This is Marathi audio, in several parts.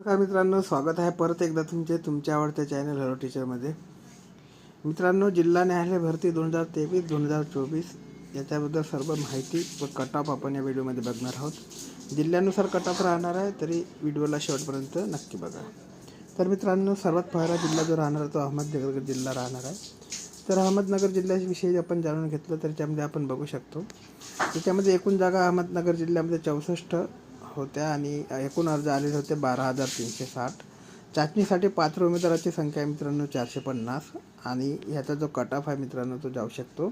नमस्कार मित्रांनो, स्वागत आहे परत एकदा तुमच्या आवडत्या चॅनल हॅलो टीचरमध्ये. मित्रांनो, जिल्हा न्यायालय भरती 2023-2024 याच्याबद्दल सर्व माहिती व कट ऑफ आपण या व्हिडिओमध्ये बघणार आहोत. जिल्ह्यानुसार कट ऑफ राहणार आहे, तरी व्हिडिओला शेवटपर्यंत नक्की बघा. तर मित्रांनो, सर्वात पहिला जिल्हा जो राहणार तो अहमदनगर जिल्हा राहणार आहे. तर अहमदनगर जिल्ह्याविषयी आपण जाणून घेतलं तर त्याच्यामध्ये आपण बघू शकतो, त्याच्यामध्ये एकूण जागा अहमदनगर जिल्ह्यामध्ये 64 होत्या आणि एकूण अर्ज आलेले होते 12,360. चाचणीसाठी पात्र उमेदवाराची संख्या आहे मित्रांनो 450 आणि ह्याचा जो कट ऑफ आहे मित्रांनो तो जाऊ शकतो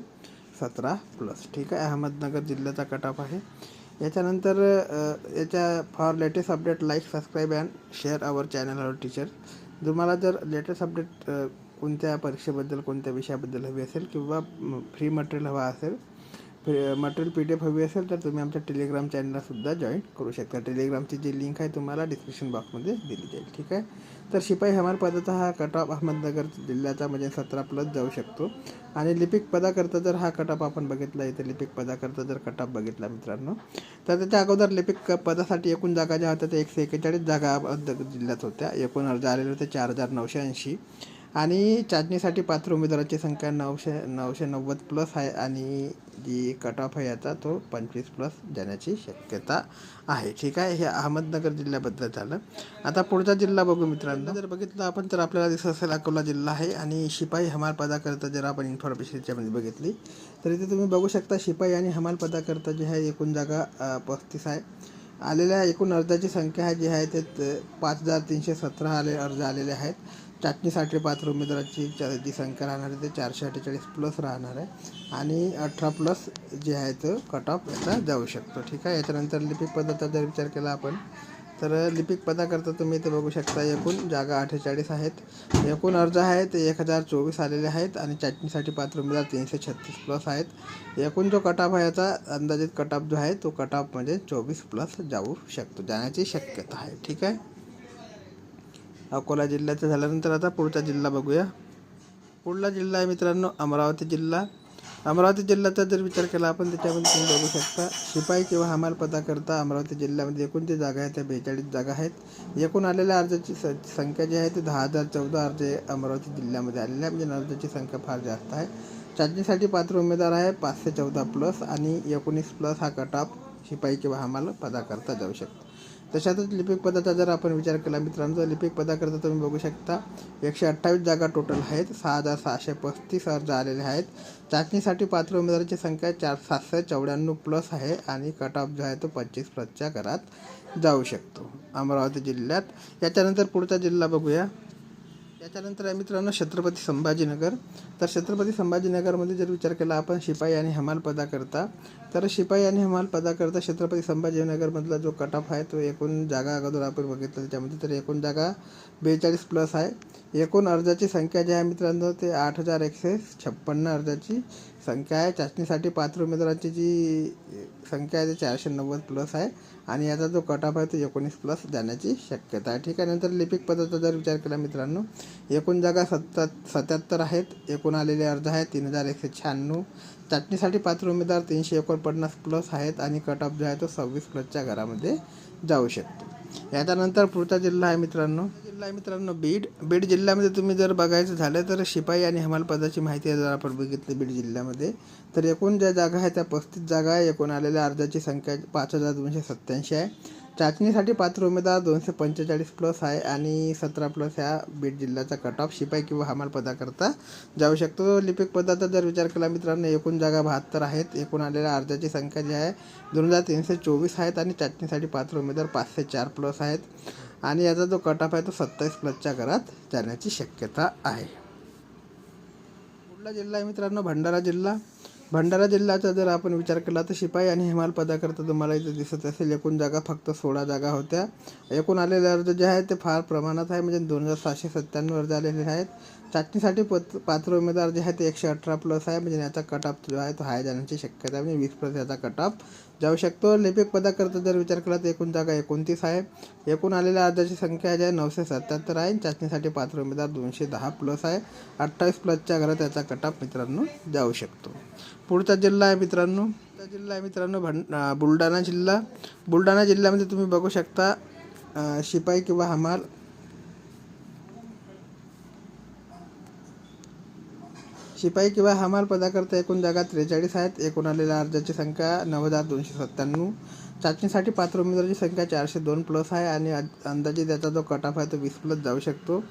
17+. ठीक आहे, अहमदनगर जिल्ह्याचा कट ऑफ आहे. याच्यानंतर याच्या for latest update like, subscribe and share our channel hello teacher. तुम्हाला जर लेटेस्ट अपडेट कोणत्या परीक्षेबद्दल, कोणत्या विषयाबद्दल हवी असेल किंवा फ्री मटेरियल हवा असेल, मटेरियल PDF हवी असेल तर तुम्ही आमच्या टेलिग्राम चॅनललासुद्धा जॉईन करू शकता. टेलिग्रामची जी लिंक आहे तुम्हाला डिस्क्रिप्शन बॉक्समध्ये दिली जाईल. ठीक आहे, तर शिपाई हमाल पदाचा हा कट ऑफ अहमदनगर जिल्ह्याचा म्हणजे 17+ जाऊ शकतो. आणि लिपिक पदाकरता जर हा कट ऑफ आपण बघितला, इथे लिपिक पदाकरता जर कट ऑफ बघितला मित्रांनो, तर त्याच्या अगोदर लिपिक पदासाठी एकूण जागा ज्या होत्या त्या 141 जागा अहमदनगर जिल्ह्यात होत्या. एकूण अर्ज आलेले होते 4,980 आणि चाचणीसाठी पात्र उमेदवाराची संख्या 990+ आहे आणि जी कट ऑफ आहे याचा तो 25+ जाण्याची शक्यता आहे. ठीक आहे, हे अहमदनगर जिल्ह्याबद्दल झालं. आता पुढचा जिल्हा बघू मित्रांनो. जर बघितलं आपण तर आपल्याला दिसत असेल अकोला जिल्हा आहे आणि शिपाई हमाल पदाकरता जर आपण इन्फॉर्मेशन याच्यामध्ये बघितली तर इथे तुम्ही बघू शकता शिपाई आणि हमाल पदाकरता जे आहे एकूण जागा 35 आहे. आलेल्या एकूण अर्जाची संख्या आहे जी आहे ते 5,317 अर्ज आलेले आहेत. चाचणीसाठी पात्र उमेदवाराची जी संख्या राहणार आहे ते 448+ राहणार आहे आणि 18+ जे आहे तो कट ऑफ याचा जाऊ शकतो. ठीक आहे, याच्यानंतर लिपिक पदाचा जर विचार केला आपण तर लिपिक पदाकरता तुम्ही इथे बघू शकता एकूण जागा 48 आहेत. एकूण अर्ज आहे ते 1,024 आलेले आहेत आणि चाचणीसाठी पात्र उमेदवार 336+ आहेत. एकूण जो कट ऑफ आहे याचा अंदाजित कट ऑफ जो आहे तो कट ऑफ म्हणजे 24+ जाऊ शकतो, जाण्याची शक्यता आहे. ठीक आहे, अकोला जिल्ह्याचं झाल्यानंतर आता पुढचा जिल्हा बघूया. पुढला जिल्हा आहे मित्रांनो अमरावती जिल्हा. अमरावती जिल्ह्याचा जर विचार केला आपण त्याच्यामध्ये तुम्ही बघू शकता शिपाई किंवा हमाल पदाकरता अमरावती जिल्ह्यामध्ये एकूण जे जागा आहेत त्या 42 जागा आहेत. एकूण आलेल्या अर्जाची संख्या जी आहे ती 10,014 अर्ज अमरावती जिल्ह्यामध्ये आलेले आहे, म्हणजे अर्जाची संख्या फार जास्त आहे. चाचणीसाठी पात्र उमेदवार आहे 514+ आणि 19+ हा कट ऑफ शिपाई किंवा हमाल पदाकरता जाऊ शकतो. तशातच लिपिक पदाचा जर आपण विचार केला मित्रांनो तर लिपिक पदाकरता तुम्ही बघू शकता 128 जागा टोटल आहेत. 6,635 अर्ज आलेले आहेत. चाचणीसाठी पात्र उमेदवाराची संख्या 794+ आहे आणि कट ऑफ जो आहे तो 25+च्या घरात जाऊ शकतो अमरावती जिल्ह्यात. याच्यानंतर पुढचा जिल्हा बघूया. याच्यानंतर आहे मित्रांनो छत्रपती संभाजीनगर. तर छत्रपती संभाजीनगरमध्ये जर विचार केला आपण शिपाई आणि हमाल पदाकरता तर शिपाई आणि हमाल पदाकरता छत्रपती संभाजीनगरमधला जो कट ऑफ आहे तो एकूण जागा अगोदर आपण बघितलं त्याच्यामध्ये तर एकूण जागा 42+ आहे. एकूण अर्जाची संख्या जी आहे मित्रांनो ते 8,156 अर्जाची संख्या आहे. चाचणीसाठी पात्र उमेदवाराची जी संख्या आहे ते 490+ आहे आणि याचा जो कट ऑफ आहे तो 19+ जाण्याची शक्यता आहे. ठीक आहे, नंतर लिपिक पदाचा जर विचार केला मित्रांनो एकूण जागा 77 आहेत. एकूण आलेले अर्ज आहेत 3,196. चाचणीसाठी पात्र उमेदवार 349+ आहेत आणि कट ऑफ जो आहे तो 26+च्या घरामध्ये जाऊ शकतो. याच्यानंतर पुढचा जिल्हा आहे मित्रांनो बीड. बीड जिल्ह्यामध्ये तुम्ही जर बघायचं झालं तर शिपाई आणि हमाल पदाची माहिती जर आपण बघितली बीड जिल्ह्यामध्ये तर एकूण ज्या जागा आहेत त्या 35 जागा आहे. एकूण आलेल्या अर्जाची संख्या 5,287 आहे. चाचणीसाठी पात्र उमेदवार 245+ आहे आणि 17+ ह्या बीड जिल्ह्याचा कट ऑफ शिपाई किंवा हमाल पदाकरता जाऊ शकतो. लिपिक पदाचा जर विचार केला मित्रांनो एकूण जागा 72 आहेत. एकूण आलेल्या अर्जाची संख्या जी आहे 2,324 आहेत आणि चाचणीसाठी पात्र उमेदवार 504+ आहेत आणि याचा जो कट ऑफ आहे तो 27+च्या घरात जाण्याची शक्यता आहे. पुढला जिल्हा आहे मित्रांनो भंडारा जिल्हा. भंडारा जिल्ह्याचा जर आपण विचार केला तर शिपाई आणि हमाल पदाकरता तुम्हाला इथे दिसत असेल एकूण जागा फक्त 16 जागा होत्या. एकूण आलेले अर्ज जे आहेत ते फार प्रमाणात आहे, म्हणजे 2,797 अर्ज आलेले आहेत. चाचणीसाठी पात्र उमेदवार जे आहे ते 118+ आहे, म्हणजे याचा कट ऑफ जो आहे तो हाय जाण्याची शक्यता आहे, म्हणजे 20+ याचा कट ऑफ जाऊ शकतो. लिपिक पदाकरता जर विचार केला तर एकूण जागा 29 आहे. एकूण आलेल्या अर्जाची संख्या जी आहे 977 आहे. चाचणीसाठी पात्र उमेदवार 210+ आहे. 28+च्या घरात याचा कट ऑफ मित्रांनो जाऊ शकतो. पुढचा जिल्हा आहे मित्रांनो बुलढाणा जिल्हा. बुलढाणा जिल्ह्यामध्ये तुम्ही बघू शकता शिपाई किंवा हमाल पदाकरता एकूण जागा 43 आहेत. एकूण आलेल्या अर्जाची संख्या 9,297. चाचणीसाठी पात्र उमेदवाराची संख्या 402 प्लस आहे आणि अंदाजे त्याचा जो कट ऑफ आहे तो 20 प्लस जाऊ शकतो.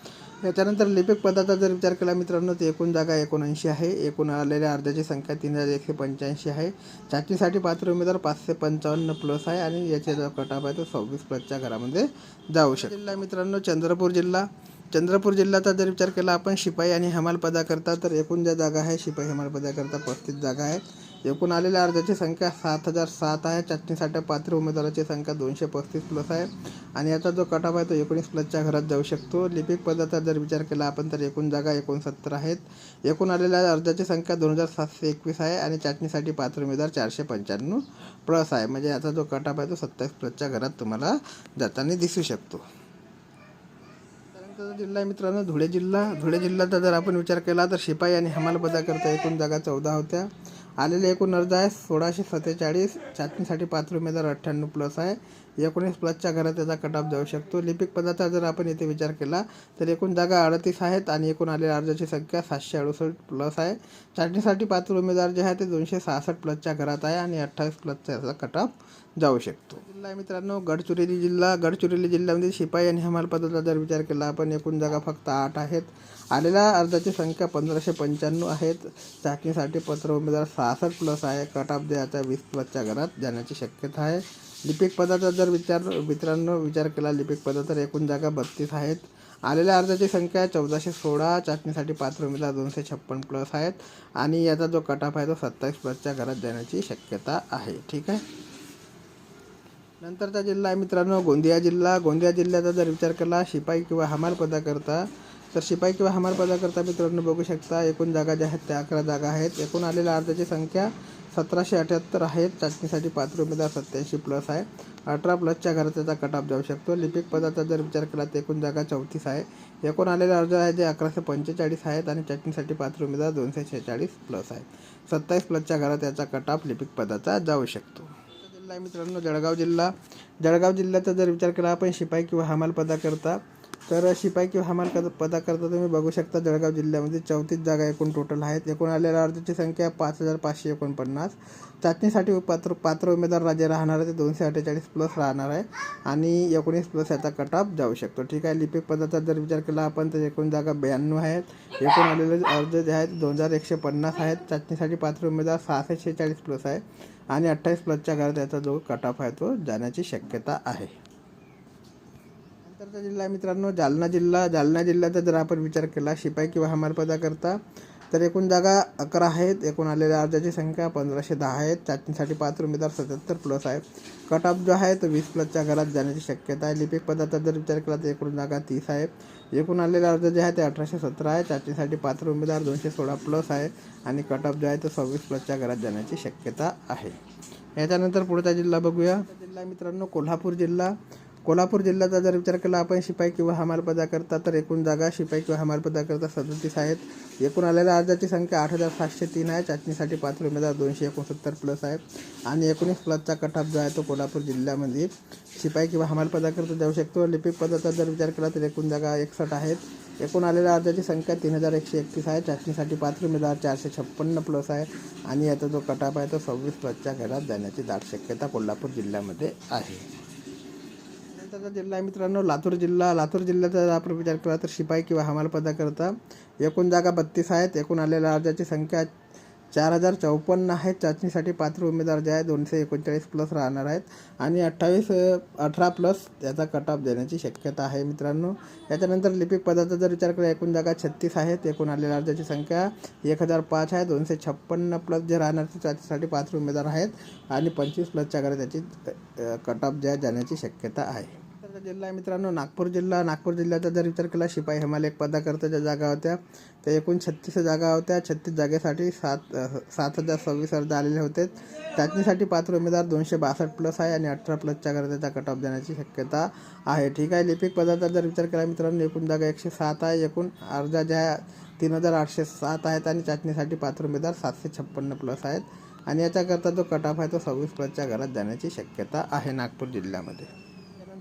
याच्यानंतर लिपिक पदाचा जर विचार केला मित्रांनो, तर एकूण जागा 79 आहे. एकूण आलेल्या अर्जाची संख्या 3,185 आहे. चाचणीसाठी पात्र उमेदवार 555 प्लस आहे आणि याचा जो कट ऑफ आहे तो 26 प्लसच्या घरामध्ये जाऊ शकतो. जिल्हा मित्रांनो चंद्रपूर जिल्ह्याचा जर विचार केला आपण शिपाई आणि हमाल पदाकरता, तर एकूण ज्या जागा आहे शिपाई हमाल पदाकरता 35 जागा आहेत. एकूण आलेल्या अर्जाची संख्या 7,007 आहे. चाचणीसाठी पात्र उमेदवाराची संख्या 235 प्लस आहे आणि याचा जो कट ऑफ आहे तो 19 प्लसच्या घरात जाऊ शकतो. लिपिक पदाचा जर विचार केला आपण, तर एकूण जागा 69 आहेत. एकूण आलेल्या अर्जाची संख्या 2,721 आहे आणि चाचणीसाठी पात्र उमेदवार 495 प्लस आहे. म्हणजे याचा जो कट ऑफ आहे तो 27 प्लसच्या घरात तुम्हाला जाताना दिसू शकतो. जिल्हा मित्रांनो धुळे जिल्ह्याचा जर आपण विचार केला, तर शिपाई आणि हमाल पदाकरता एकूण जागा 14 होत्या. आलेले एकूण अर्ज आहे 1,647. चाचणीसाठी पात्र उमेदवार 98 प्लस आहे. 19 प्लसच्या घरात त्याचा कट ऑफ जाऊ शकतो. लिपिक पदाचा जर आपण इथे विचार केला, तर एकूण जागा 38 आहेत आणि एकूण आलेल्या अर्जाची संख्या 768 प्लस आहे. चाचणीसाठी पात्र उमेदवार जे आहे ते 266 प्लसच्या घरात आहे आणि 28 प्लसचा याचा कट ऑफ जाऊ शकतो. जिल्हा मित्रांनो गडचिरोली जिल्ह्यामध्ये शिपाई आणि हमाल पदाचा जर विचार केला आपण, एकूण जागा फक्त 8 आहेत. आलेल्या अर्जाची संख्या 1,595 आहेत. चाचणीसाठी पात्र उमेदवार 66 प्लस आहे. कट ऑफ द्यायचा 20 प्लसच्या घरात जाण्याची शक्यता आहे. लिपिक पदाचा जर विचार केला लिपिक पदा, तर एकूण जागा 32 आहेत. आलेल्या अर्जाची संख्या 1,416. चाचणीसाठी पात्र उमेदवार 256 प्लस आहेत आणि याचा जो कट ऑफ आहे तो 27 प्लसच्या घरात जाण्याची शक्यता आहे. ठीक आहे. नंतरचा जिल्हा आहे मित्रांनो गोंदिया जिल्ह्याचा जर विचार केला शिपाई किंवा हमाल पदाकरता, तर शिपाई किंवा हमाल पदाकरता मित्रांनो बघू शकता एकूण जागा ज्या आहेत त्या 11 जागा आहेत. एकूण आलेल्या अर्जाची संख्या 1,778 आहेत. चाचणीसाठी पात्र उमेदवार 87 प्लस आहे. 18 प्लसच्या घरात त्याचा कट ऑफ जाऊ शकतो. लिपिक पदाचा जर विचार केला तर एकूण जागा 34 आहे. एकूण आलेले अर्ज आहे जे 1145 आहेत आणि चाचणीसाठी पात्र उमेदवार 246 प्लस आहे. 27 प्लसच्या घरात याचा कट ऑफ लिपिक पदाचा जाऊ शकतो. जिल्हा मित्रांनो जळगाव जिल्ह्याचा जर विचार केला आपण शिपाई किंवा हमाल पदाकरता, तर शिपाई किंवा हमाल पदाकरता तुम्ही बघू शकता जळगाव जिल्ह्यामध्ये 34 जागा एकूण टोटल आहेत. एकूण आलेल्या अर्जाची संख्या 5,549. चाचणीसाठी पात्र उमेदवार राज्य राहणार आहे ते 248 प्लस राहणार आहे आणि 19 प्लस याचा कट ऑफ जाऊ शकतो. ठीक आहे. लिपिक पदाचा जर विचार केला आपण तर एकूण जागा 92 आहेत. एकूण आलेले अर्ज जे आहेत 2,150 आहेत. चाचणीसाठी पात्र उमेदवार 646 प्लस आहे आणि 28 प्लसच्या घरात याचा जो कट ऑफ आहे तो जाण्याची शक्यता आहे. नंतरचा जिल्हा मित्रांनो जालना जिल्ह्याचा जर आपण विचार केला शिपाई किंवा हमाल पदाकरता, तर एकूण जागा 11 आहेत. एकूण आलेल्या अर्जाची संख्या 1,510 आहेत. चाचणीसाठी पात्र उमेदवार 77 प्लस आहे. कट ऑफ जो आहे तो 20 प्लसच्या घरात जाण्याची शक्यता आहे. लिपिक पदाचा जर विचार केला तर एकूण जागा 30 आहे. एकूण आलेले अर्ज जे आहे ते 1,817 आहे. चाचणीसाठी पात्र उमेदवार 216 प्लस आहे आणि कट ऑफ जो आहे तो 26 प्लसच्या घरात जाण्याची शक्यता आहे. याच्यानंतर पुढचा जिल्हा बघूया. जिल्हा मित्रांनो कोल्हापूर जिल्ह्याचा जर विचार केला आपण शिपाई किंवा हमाल पदाकरता, तर एकूण जागा शिपाई किंवा हमाल पदाकरता 37 आहेत. एकूण आलेल्या अर्जाची संख्या 8,703 आहे. चाचणीसाठी पात्र उमेदवार 269 प्लस आहे आणि 19 प्लसचा कट ऑफ जो आहे तो कोल्हापूर जिल्ह्यामध्ये शिपाई किंवा हमाल पदाकरता जाऊ शकतो. लिपिक पदाचा जर विचार केला तर एकूण जागा 61 आहेत. एकूण आलेल्या अर्जाची संख्या 3,131 आहे. चाचणीसाठी पात्र उमेदवार 456 प्लस आहे आणि याचा जो कट ऑफ आहे तो 26 प्लसच्या घरात जाण्याची दाट शक्यता कोल्हापूर जिल्ह्यामध्ये आहे. नंतरचा जिल्हा आहे मित्रांनो लातूर जिल्ह्याचा जर आपण विचार केला तर शिपाई किंवा हमाल पदाकरता एकूण जागा 32 आहेत. एकूण आलेल्या अर्जाची संख्या 4,054 आहेत. चाचणीसाठी पात्र उमेदवार जे आहे 239 प्लस राहणार आहेत आणि 18 प्लस याचा कट ऑफ देण्याची शक्यता आहे मित्रांनो. याच्यानंतर लिपिक पदाचा जर विचार केला एकूण जागा 36 आहेत. एकूण आलेल्या अर्जाची संख्या 1,005 आहे. 256 प्लस जे राहणार ते चाचणीसाठी पात्र उमेदवार आहेत आणि 25 प्लसच्या घरात त्याची कट ऑफ जाण्याची शक्यता आहे. जिल्हा आहे मित्रांनो नागपूर जिल्ह्याचा जर विचार केला शिपाई हमाल एक पदाकरता ज्या जागा होत्या त्या एकूण 36 जागा होत्या. 36 जागेसाठी 7,026 अर्ज आलेले होते. चाचणीसाठी पात्र उमेदवार 262 प्लस आहे आणि 18 प्लसच्या घरात त्याचा कट ऑफ देण्याची शक्यता आहे. ठीक आहे. लिपिक पदाचा जर विचार केला मित्रांनो एकूण जागा 107 आहे. एकूण अर्ज ज्या 3,807 आहेत आणि चाचणीसाठी पात्र उमेदवार 756 प्लस आहेत आणि याच्याकरता जो कट ऑफ आहे तो 26 प्लसच्या घरात जाण्याची शक्यता आहे नागपूर जिल्ह्यामध्ये.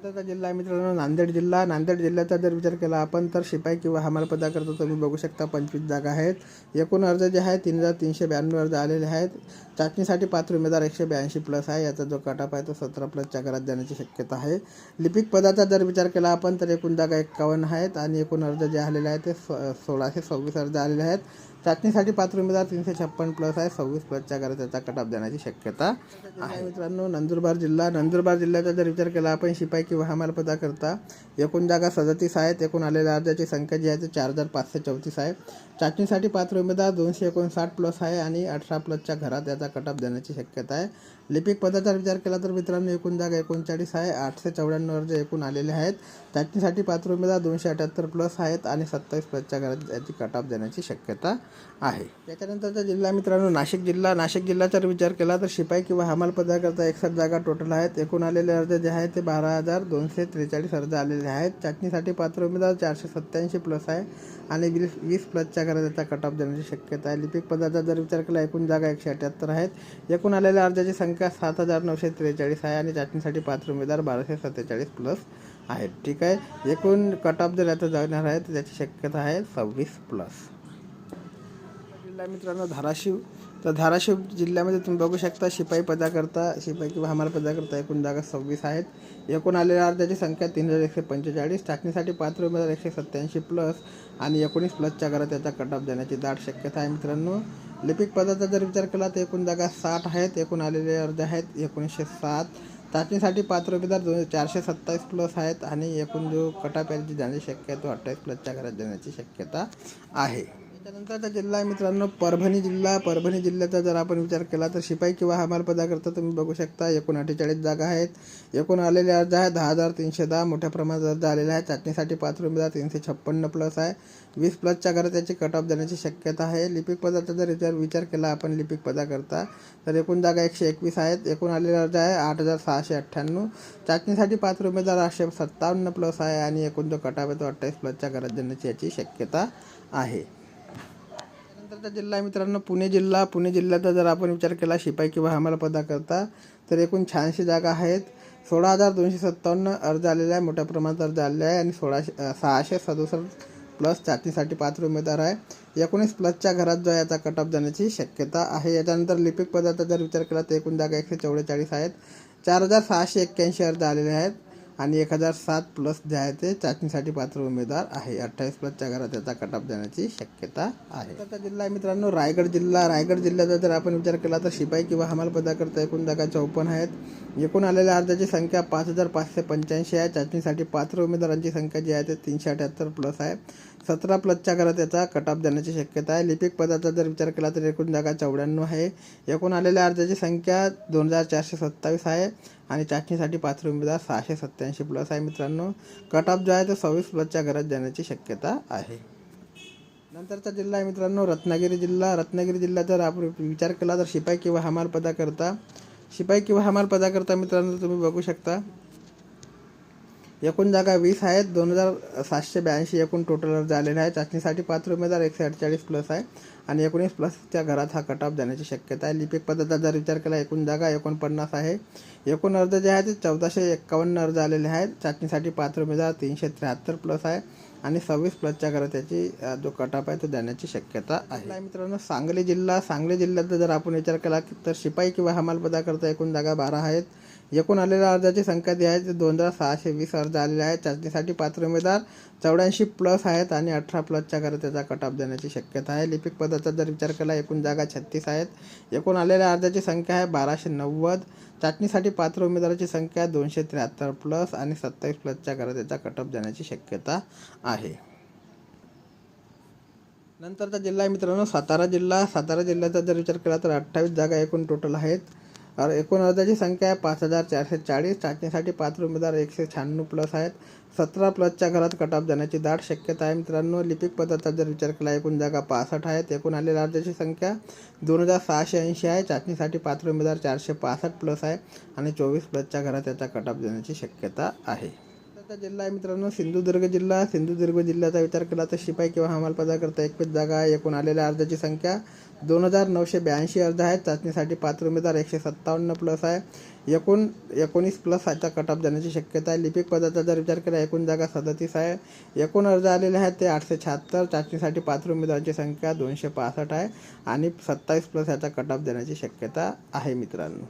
नंतरचा जिल्हा आहे मित्रांनो नांदेड जिल्हा. नांदेड जिल्ह्याचा जर विचार केला आपण तर शिपाई किंवा हमाल पदाकरता तुम्ही बघू शकता 25 जागा आहेत. एकूण अर्ज जे आहे 3392 अर्ज आलेले आहेत. चाचणीसाठी पात्र उमेदवार 182 प्लस आहे. याचा जो कटाप आहे तो 17 प्लसच्या घरात जाण्याची शक्यता आहे. लिपिक पदाचा जर विचार केला आपण तर एकूण जागा 51 आहेत आणि एकूण अर्ज जे आलेले आहेत ते 1626 अर्ज आलेले आहेत. चाचणीसाठी पात्र उमेदवार 356 प्लस आहे. 26 प्लसच्या घरात त्याचा कटाप देण्याची शक्यता आहे. मित्रांनो नंदुरबार जिल्हा. नंदुरबार जिल्ह्याचा जर विचार केला आपण शिपाई किंवा हमाल पदाकरता एकूण जागा 37 आहेत. एकूण आलेल्या अर्जाची संख्या जी आहे ती 4534 आहे. चाचणीसाठी पात्र उमेदवार 259 प्लस आहे आणि 18 प्लसच्या घरात याचा कटाप देण्याची शक्यता आहे. लिपिक पदाचा विचार केला तर मित्रांनो एकूण जागा 39 आहे. 894 अर्ज एकूण आलेले आहेत. चाचणीसाठी पात्र उमेदवार 278 प्लस आहेत आणि 27 प्लसच्या घरात याची कटाप देण्याची शक्यता आहे. त्याच्यानंतरचा जिल्हा मित्रांनो नाशिक जिल्हा. नाशिक जिल्ह्याचा विचार केला तर शिपाई किंवा हमाल पदाकरता 61 जागा टोटल आहेत. एकूण आलेले अर्ज जे आहेत ते 12243 अर्ज आलेले आहेत. चाचणीसाठी पात्र उमेदवार 487 प्लस आहे आणि 20 प्लसच्या घरात याचा कटाप देण्याची शक्यता आहे. लिपिक पदाचा जर विचार केला एकूण जागा 178 आहेत. एकूण आलेल्या अर्जाची संख्या 7943 आहे आणि चाचणीसाठी पात्र उमेदवार 1247 प्लस आहेत. ठीक आहे. एकूण कटाप जर याचा जाणार आहे तर त्याची शक्यता आहे 26 प्लस. जिल्हा मित्रांनो धाराशिव. तर धाराशिव जिल्ह्यामध्ये तुम्ही बघू शकता शिपाई पदाकरता शिपाई किंवा हमाल पदाकरता एकूण जागा 26 आहेत. एकूण आलेल्या अर्जाची संख्या 3145. चाचणीसाठी पात्र उमेदवार 187 प्लस आणि 19 प्लसच्या घरात त्याचा कटाप देण्याची दाट शक्यता आहे. मित्रांनो लिपिक पदाचा जर विचार केला तर एकूण जागा 60 आहेत. एकूण आलेले अर्ज आहेत 1907. चाचणीसाठी पात्र उमेदवार 427 प्लस आहेत आणि एकूण जो कटाप याची जाण्याची शक्यता 28 प्लसच्या घरात देण्याची शक्यता आहे. त्यानंतरचा जिल्हा आहे मित्रांनो परभणी जिल्हा. परभणी जिल्ह्याचा जर आपण विचार केला तर शिपाई किंवा हमाल पदाकरता तुम्ही बघू शकता एकूण 48 जागा आहेत. एकूण आलेले अर्ज आहे 10310. मोठ्या प्रमाणात अर्ज आलेले आहेत. चाचणीसाठी पात्र उमेदवार 356 प्लस आहे. 20 प्लसच्या घरात त्याची कटऑफ देण्याची शक्यता आहे. लिपिक पदाचा जर विचार केला आपण लिपिक पदाकरता तर एकूण जागा 121 आहेत. एकूण आलेले अर्ज आहे 8698. चाचणीसाठी पात्र उमेदवार 857 प्लस आहे आणि एकूण जो कटऑफ आहे तो 28 प्लसच्या घरात देण्याची याची शक्यता आहे. त्यानंतरचा जिल्हा आहे मित्रांनो पुणे जिल्हा. पुणे जिल्ह्याचा जर आपण विचार केला शिपाई किंवा हमाल पदाकरता तर एकूण 86 जागा आहेत. 16257 अर्ज आलेले आहे. मोठ्या प्रमाणात अर्ज आलेले आहे आणि 667 प्लस चाचणीसाठी पात्र उमेदवार आहे. 19 प्लसच्या घरात जो याचा कटऑफ जाण्याची शक्यता आहे. याच्यानंतर लिपिक पदाचा जर विचार केला तर एकूण जागा 144 आहेत. 4681 अर्ज आलेले आहेत आणि 1007 प्लस जे आहे ते चाचणीसाठी पात्र उमेदवार आहे. 28 प्लसच्या घरात त्याचा कटऑफ देण्याची शक्यता आहे. त्याचा जिल्हा आहे मित्रांनो रायगड जिल्हा. रायगड जिल्ह्याचा जर आपण विचार केला तर शिपाई किंवा हमाल पदाकरता एकूण जागा 54 आहेत. एकूण आलेल्या अर्जाची संख्या 5585 आहे. चाचणीसाठी पात्र उमेदवारांची संख्या जी आहे ते 378 प्लस आहे. 17 प्लसच्या घरात त्याचा कटऑफ देण्याची शक्यता आहे. लिपिक पदाचा जर विचार केला तर एकूण जागा 94 आहे. एकूण आलेल्या अर्जाची संख्या 2427 आहे आणि चाचणीसाठी पात्र उमेदवार 687 प्लस आहे. मित्रांनो कटऑफ जो आहे तो 26 प्लसच्या घरात जाण्याची शक्यता आहे. नंतरचा जिल्हा आहे मित्रांनो रत्नागिरी जिल्हा. रत्नागिरी जिल्ह्याचा जर आपण विचार केला तर शिपाई किंवा हमाल पदाकरता मित्रांनो तुम्ही बघू शकता एकूण जागा 20 आहेत. 2782 एकूण टोटल अर्ज आलेले आहे. चाचणीसाठी पात्र उमेदवार 148 प्लस आहे आणि 19 प्लसच्या घरात हा कटऑफ जाण्याची शक्यता आहे. लिपिक पदाचा जर विचार केला एकूण जागा 49 आहे. एकूण अर्ज जे आहे ते 1451 अर्ज आलेले आहेत. चाचणीसाठी पात्र उमेदवार 373 प्लस आहे आणि 26 प्लसच्या घरात त्याची जो कटऑफ आहे तो देण्याची शक्यता आहे. मित्रांनो सांगली जिल्हा. सांगली जिल्ह्याचा जर आपण विचार केला तर शिपाई किंवा हमाल पदाकरता एकूण जागा 12 आहेत. एकूण आलेल्या अर्जाची संख्या जी आहे ते 2620 अर्ज आलेले आहेत. चाचणीसाठी पात्र उमेदवार 84 प्लस आहेत आणि 18 प्लसच्या घरात त्याचा कटऑफ देण्याची शक्यता आहे. लिपिक पदाचा जर विचार केला एकूण जागा 36 आहेत. एकूण आलेल्या अर्जाची संख्या आहे 1290. चाचणीसाठी पात्र उमेदवाराची संख्या 273 प्लस आणि 27 प्लसच्या घरात त्याचा कटऑफ देण्याची शक्यता आहे. नंतरचा जिल्हा आहे मित्रांनो सातारा जिल्हा. सातारा जिल्ह्याचा जर विचार केला तर 28 जागा एकूण टोटल आहेत. एकूण अर्जाची संख्या आहे 5440. चाचणीसाठी पात्र उमेदवार 196 प्लस आहेत. 17 प्लसच्या घरात कटऑफ जाण्याची दाट शक्यता आहे. मित्रांनो लिपिक पदाचा जर विचार केला एकूण जागा 65 आहेत. एकूण आलेल्या अर्जाची संख्या 2680 आहे. चाचणीसाठी पात्र उमेदवार 465 प्लस आहे आणि 24 प्लसच्या घरात त्याचा कटऑफ देण्याची शक्यता आहे. आता जिल्हा आहे मित्रांनो सिंधुदुर्ग जिल्हा. सिंधुदुर्ग जिल्ह्याचा विचार केला तर शिपाई किंवा हमाल पदाकरता 21 जागा आहे. एकूण आलेल्या अर्जाची संख्या 2982 अर्ज आहेत. चाचणीसाठी पात्र उमेदवार 157 प्लस आहे. एकूण 19 प्लस चा कट ऑफ जाण्याची शक्यता आहे. लिपिक पदाचा जर विचार केला एकूण जागा 37 आहे. एकूण अर्ज आलेले आहेत ते 876. चाचणीसाठी पात्र उमेदवारांची संख्या 265 आहे आणि 27 प्लस याचा कट ऑफ देण्याची शक्यता आहे मित्रांनो.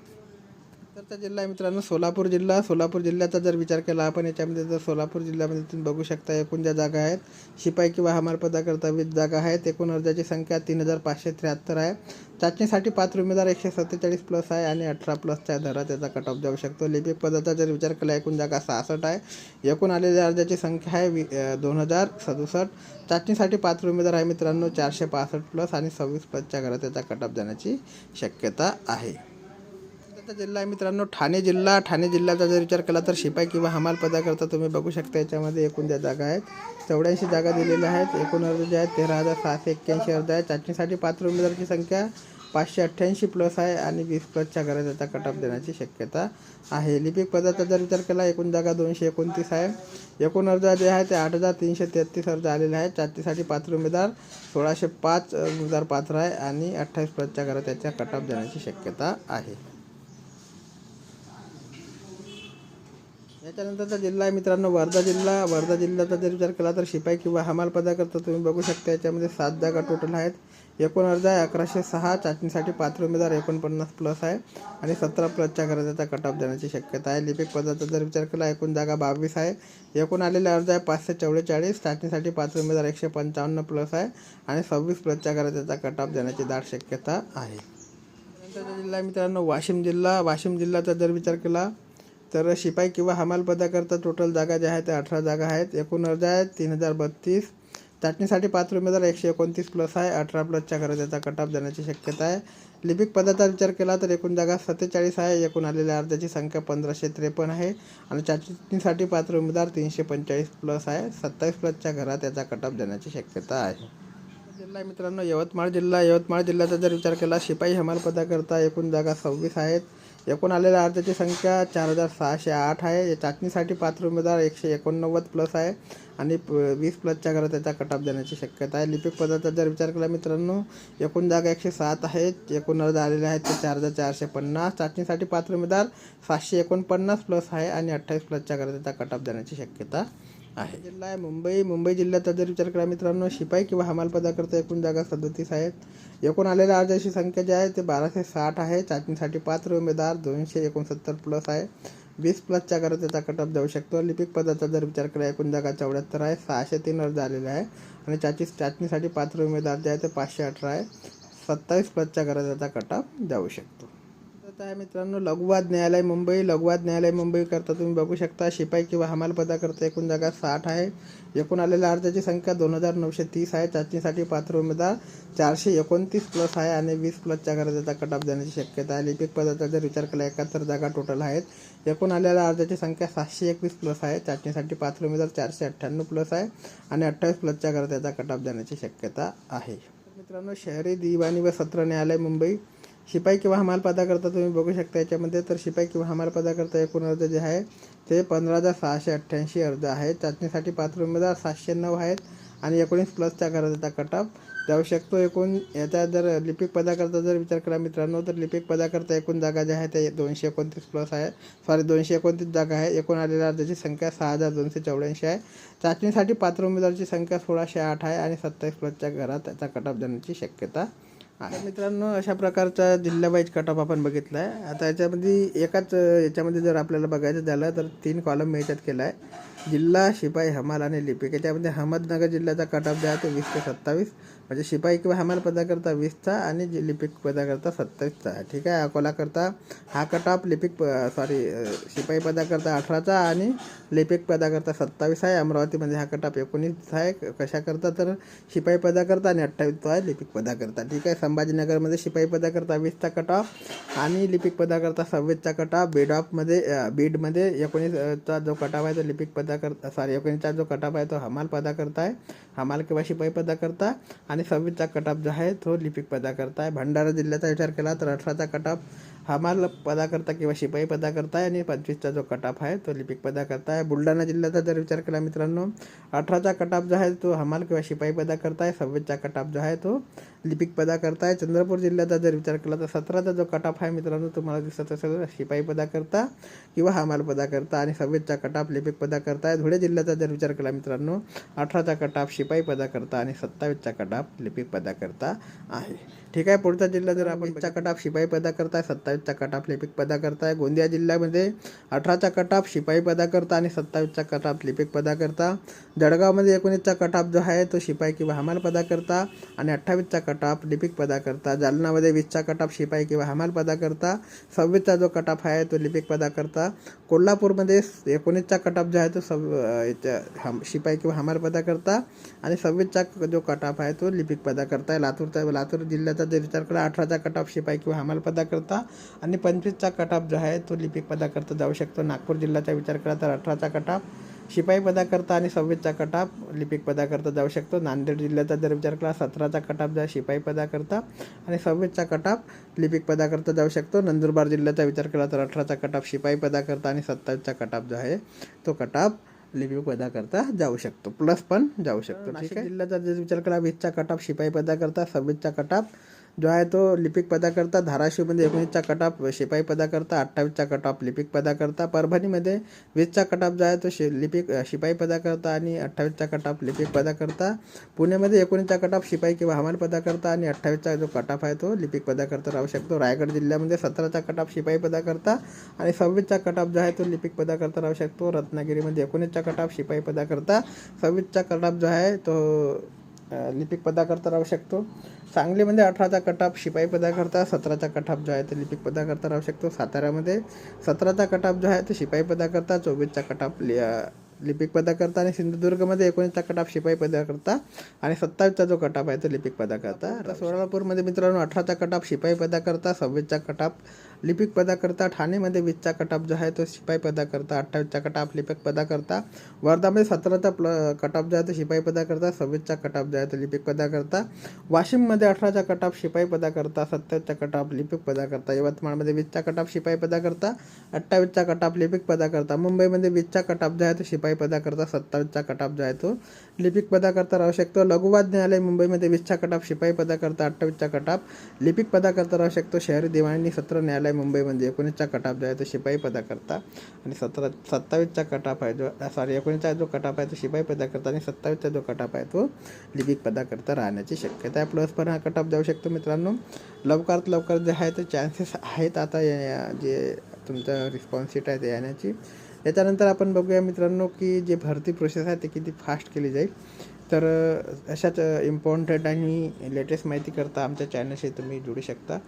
तर जिल्हा आहे मित्रांनो सोलापूर जिल्हा. सोलापूर जिल्ह्याचा जर विचार केला आपण याच्यामध्ये तर सोलापूर जिल्ह्यामध्ये तुम्ही बघू शकता एकूण ज्या जागा आहेत शिपाई किंवा हमाल पदाकरता 20 जागा आहेत. एकूण अर्जाची संख्या 3573 आहे. चाचणीसाठी पात्र उमेदवार 147 प्लस आहे आणि 18 प्लसच्या दरात त्याचा कट ऑफ जाऊ शकतो. लिपिक पदाचा जर विचार केला एकूण जागा 66 आहे. एकूण आलेल्या अर्जाची संख्या आहे 2067. चाचणीसाठी पात्र उमेदवार आहे मित्रांनो 465 प्लस आणि 26 प्लसच्या घरात त्याचा कट ऑफ जाण्याची शक्यता आहे. जिल्हा आहे मित्रांनो ठाणे जिल्हा. ठाणे जिल्ह्याचा जर विचार केला तर शिपाई किंवा हमाल पदाकरता तुम्ही बघू शकता याच्यामध्ये एकूण ज्या जागा आहेत 84 जागा दिलेल्या आहेत. एकूण अर्ज जे आहेत 13,681 अर्ज आहेत. चाचणीसाठी पात्र उमेदवाराची संख्या 588 प्लस आहे आणि 20 प्लसच्या घरात त्याचा कट ऑफ देण्याची शक्यता आहे. लिपिक पदाचा जर विचार केला एकूण जागा 229 आहे. एकूण अर्ज जे आहे ते 8,333 अर्ज आलेले आहेत. चाचणीसाठी पात्र उमेदवार 1605 उमेदवार पात्र आहे आणि 28 प्लसच्या घरात त्याचा कट ऑफ देण्याची शक्यता आहे. याच्यानंतरचा जिल्हा आहे मित्रांनो वर्धा जिल्हा. वर्धा जिल्ह्याचा जर विचार केला तर शिपाई किंवा हमाल पदाकरता तुम्ही बघू शकता याच्यामध्ये 7 जागा टोटल आहेत. एकूण अर्ज आहे 1106. चाचणीसाठी पात्र उमेदवार 49 प्लस आहे आणि 17 प्लसच्या घरात त्याचा कट ऑफ देण्याची शक्यता आहे. लिपिक पदाचा जर विचार केला एकूण जागा 22 आहे. एकूण आलेले अर्ज आहे 544. चाचणीसाठी पात्र उमेदवार 155 प्लस आहे आणि 26 प्लसच्या घरात त्याचा कट ऑफ देण्याची दाट शक्यता आहे. त्यानंतरचा जिल्हा आहे मित्रांनो वाशिम जिल्हा. वाशिम जिल्ह्याचा जर विचार केला तर शिपाई किंवा हमाल पदाकरता टोटल जागा ज्या आहेत त्या 18 जागा आहेत. एकूण अर्ज आहेत 3032. चाचणीसाठी पात्र उमेदवार 129 प्लस आहे. 18 प्लसच्या घरात त्याचा कट ऑफ देण्याची शक्यता आहे. लिपिक पदाचा विचार केला तर एकूण जागा 47 आहे. एकूण आलेल्या अर्जाची संख्या 1553 आहे आणि चाचणीसाठी पात्र उमेदवार 345 प्लस आहे. 27 प्लसच्या घरात त्याचा कट ऑफ देण्याची शक्यता आहे. जिल्हा मित्रांनो यवतमाळ जिल्हा. यवतमाळ जिल्ह्याचा जर विचार केला शिपाई हमाल पदाकरता एकूण जागा 26 आहेत. एकूण आलेल्या अर्जाची संख्या 4608 आहे. चाचणीसाठी पात्र उमेदवार 189 प्लस आहे आणि 20 प्लसच्या घरात त्याचा कट ऑफ देण्याची शक्यता आहे. लिपिक पदाचा जर विचार केला मित्रांनो एकूण जागा 107 आहेत. एकूण अर्ज आलेले आहेत ते 4450. चाचणीसाठी पात्र उमेदवार 749 प्लस आहे आणि 28 प्लसच्या घरात त्याचा कट ऑफ देण्याची शक्यता आहे. जिल्हा आहे मुंबई. मुंबई जिल्ह्याचा जर विचार केला मित्रांनो शिपाई किंवा हमाल पदाकरता एकूण जागा 37 आहेत. एकूण आलेल्या अर्जाची संख्या जी आहे ते 1260 आहे. चाचणीसाठी पात्र उमेदवार 269 प्लस आहे. 20 प्लसच्या घरात त्याचा कट ऑफ जाऊ शकतो. लिपिक पदाचा जर विचार केला एकूण जागा 74 आहे. 603 अर्ज आलेले आहे आणि चाचणीसाठी पात्र उमेदवार जे आहे ते 518 आहे. 27 प्लसच्या घरात त्याचा कट ऑफ जाऊ शकतो. आहे मित्रांनो लघुवाद न्यायालय मुंबई. लघुवाद न्यायालय मुंबई करता तुम्ही बघू शकता शिपाई किंवा हमाल पदाकरता एकूण जागा 60 आहे. एकूण आलेल्या अर्जाची संख्या 2930 आहे. चाचणीसाठी पात्र उमेदवार 429 प्लस आहे आणि 20 प्लसच्या घरात त्याचा कट ऑफ देण्याची शक्यता आहे. लिपिक पदाचा जर विचार केला 71 जागा टोटल आहेत. एकूण आलेल्या अर्जाची संख्या 721 प्लस आहे. चाचणीसाठी पात्र उमेदवार 498 प्लस आहे आणि 28 प्लसच्या घरात त्याचा कट ऑफ देण्याची शक्यता आहे. मित्रांनो शहरी दिवाणी व सत्र न्यायालय मुंबई. शिपाई किंवा हमाल पदाकरता तुम्ही बघू शकता याच्यामध्ये तर शिपाई किंवा हमाल पदाकरता एकूण अर्ज जे आहे ते 15,688 अर्ज आहेत. चाचणीसाठी पात्र उमेदवार 709 आहेत आणि 19 प्लसच्या घरात त्याचा कट ऑफ जाऊ शकतो. एकूण याचा जर लिपिक पदाकरता जर विचार केला मित्रांनो तर लिपिक पदाकरता एकूण जागा ज्या आहेत ते 229 प्लस आहे. 229 जागा आहे. एकूण आलेल्या अर्जाची संख्या 6284 आहे. चाचणीसाठी पात्र उमेदवाराची संख्या 1608 आहे आणि 27 प्लसच्या घरात त्याचा कट ऑफ देण्याची शक्यता आहे. मित्रांनो अशा प्रकारचा जिल्हा वाईज कट ऑफ आपण बघितला आहे. आता याच्यामध्ये जर आपल्याला बघायचं झालं तर 3 कॉलम मी याच्यात केला आहे. जिल्हा शिपाई हमाल आणि लिपिक. याच्यामध्ये अहमदनगर जिल्ह्याचा कट ऑफ जे आहे ते 20 ते 27 म्हणजे शिपाई किंवा हमाल पदाकरता 20चा आणि लिपिक पदाकरता 27चा आहे. ठीक आहे. अकोलाकरता हा कट ऑफ शिपाई पदाकरता 18चा आणि लिपिक पदाकरता 27 आहे. अमरावतीमध्ये हा कट ऑफ 19 आहे. कशाकरता तर शिपाई पदाकरता आणि 28 आहे लिपिक पदाकरता. ठीक आहे. संभाजीनगरमध्ये शिपाई पदाकरता 20चा कट ऑफ आणि लिपिक पदाकरता 26चा कट ऑफ. बीडमध्ये 19चा जो कट ऑफ आहे तो लिपिक पदाकरता 19चा जो कट ऑफ आहे तो हमाल पदाकरता आहे. हमाल किंवा शिपाई पदाकरता आणि 26चा कट ऑफ जो आहे तो लिपिक पदाकरता आहे. भंडारा जिल्ह्याचा विचार केला तर 18चा कट ऑफ हमाल पदाकरता किंवा शिपाई पदाकरता आहे आणि 25चा जो कटाप आहे तो लिपिक पदाकरता आहे. बुलढाणा जिल्ह्याचा जर विचार केला मित्रांनो, 18चा कटाप जो आहे तो हमाल किंवा शिपाई पदाकरता आहे. 26चा कटाप जो आहे तो लिपिक पदाकरता आहे. चंद्रपूर जिल्ह्याचा जर विचार केला तर 17चा जो कटाप आहे मित्रांनो तुम्हाला दिसत असेल शिपाई पदाकरता किंवा हमाल पदाकरता आणि 26चा कटाप लिपिक पदाकरता आहे. धुळे जिल्ह्याचा जर विचार केला मित्रांनो, 18चा कटाप शिपाई पदाकरता आणि 27चा कटाप लिपिक पदाकरता आहे. ठीक आहे. पुढचा जिल्हा जर आपण 20चा कटाप शिपाई पदाकरता आहे, 27चा कटाप लिपिक पदाकरता आहे. गोंदिया जिल्ह्यामध्ये 18चा कटाप शिपाई पदाकरता आणि 27चा कटाप लिपिक पदाकरता. जळगावमध्ये 19चा कटाप जो आहे तो शिपाई किंवा हमाल पदाकरता आणि 28चा कटाप लिपिक पदाकरता. जालनामध्ये 20चा कटाप शिपाई किंवा हमाल पदाकरता, 26चा जो कटाप आहे तो लिपिक पदाकरता. कोल्हापूरमध्ये 19चा कटाप जो आहे तो शिपाई किंवा हमाल पदाकरता आणि 26चा जो कटाप आहे तो लिपिक पदाकरता आहे. लातूर जिल्ह्याचा जर विचार केला 18चा कटाप शिपाई किंवा हमाल पदाकरता आणि 25चा कटाप जो आहे तो लिपिक पदाकरता जाऊ शकतो. नागपूर जिल्ह्याचा विचार केला तर 18चा कटाप शिपाई पदाकरता आणि 26चा कटाप लिपिक पदाकरता जाऊ शकतो. नांदेड जिल्ह्याचा जर विचार केला 17चा कटाप जो आहे शिपाई पदाकरता आणि 26चा कटाप लिपिक पदाकरता जाऊ शकतो. नंदुरबार जिल्ह्याचा विचार केला तर 18चा कटाप शिपाई पदाकरता आणि 27चा कटाप जो आहे तो कटाप लिपिक पदाकरता जाऊ शकतो, प्लस पण जाऊ शकतो. ठीक आहे. जिल्ह्याचा जर विचार केला 20चा कटाप शिपाई पदाकरता, 26चा कटाप जो आहे तो लिपिक पदाकरता. धाराशिवमध्ये 19चा कटाप शिपाई पदाकरता, 28चा कटाप लिपिक पदाकरता. परभणीमध्ये 20चा कटाप जो आहे तो शिपाई पदाकरता आणि 28चा कटाप लिपिक पदाकरता. पुण्यामध्ये 19चा कटाप शिपाई किंवा हमाल पदाकरता आणि 28चा जो कटाप आहे तो लिपिक पदाकरता राहू शकतो. रायगड जिल्ह्यामध्ये 17चा कटाप शिपाई पदाकरता आणि 26चा कटाप जो आहे तो लिपिक पदाकरता राहू शकतो. रत्नागिरीमध्ये 19चा कटाप शिपाई पदाकरता, 26चा कटाप जो आहे तो लिपिक पदाकरता राहू शकतो. सांगलीमध्ये 18चा कटाप शिपाई पदाकरता, 17चा कटाप जो आहे तो लिपिक पदाकरता राहू शकतो. साताऱ्यामध्ये 17चा कटाप जो आहे तो शिपाई पदाकरता, 24चा कटाप लिपिक पदाकरता आणि सिंधुदुर्गमध्ये 19चा कटाप शिपाई पदाकरता आणि 27चा जो कटाप आहे तो लिपिक पदाकरता. सोलापूरमध्ये मित्रांनो 18चा कटाप शिपाई पदाकरता, 26चा कटाप लिपिक पदाकरता. ठाणेमध्ये 20चा कटाप जो आहे तो शिपाई पदाकरता, 28चा कटाप लिपिक पदाकरता. वर्धामध्ये 17चा कटाप जो आहे तो शिपाई पदाकरता, 26चा कटाप जो आहे तो लिपिक पदाकरता. वाशिममध्ये 18चा कटाप शिपाई पदाकरता, 27चा कटाप लिपिक पदाकरता. यवतमाळमध्ये 20चा कटाप शिपाई पदाकरता, 28चा कटाप लिपिक पदाकरता. मुंबईमध्ये 20चा कटाप जो आहे तो शिपाई पदाकरता, 27चा कटाप जो आहे तो लिपिक पदाकरता राहू शकतो. लघुवाद न्यायालय मुंबईमध्ये 20चा कटाप शिपाई पदाकरता, 28चा कटाप लिपिक पदाकरता राहू शकतो. शहरी दिवाणी सत्र न्यायालय मुंबईमध्ये 19चा कटाप जो आहे तो शिपाई पदाकरता आणि 27चा कटाप आहे 19चा जो कटाप आहे तो शिपाई पदाकरता आणि 27चा जो कटाप आहे तो लिपिक पदाकरता राहण्याची शक्यता आहे. प्लस पण हा कटाप जाऊ शकतो मित्रांनो. लवकरात लवकर जे आहे ते चान्सेस आहेत आता जे तुमचा रिस्पॉन्स शीट आहे ते येण्याची. याच्यानंतर आपण बघूया मित्रांनो की जे भरती प्रोसेस आहे ते किती फास्ट केली जाईल. तर अशाच इम्पॉर्टंट आणि लेटेस्ट माहिती करता आमच्या चॅनलशी तुम्ही जोडू शकता.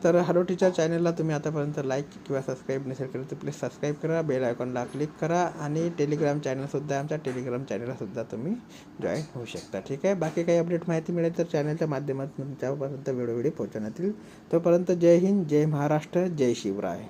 तर हॅलो टीचर चॅनलला तुम्ही आतापर्यंत लाईक किंवा सबस्क्राईब नसेल केलं तर प्लीज सबस्क्राईब करा, बेल आयकॉनला क्लिक करा आणि टेलिग्राम चॅनलसुद्धा आमच्या टेलिग्राम चॅनललासुद्धा तुम्ही जॉईन होऊ शकता. ठीक आहे. बाकी काही अपडेट माहिती मिळेल तर चॅनलच्या माध्यमातून तुमच्यापर्यंत वेळोवेळी पोहोचवण्यात येईल. तोपर्यंत जय हिंद, जय महाराष्ट्र, जय शिवराय.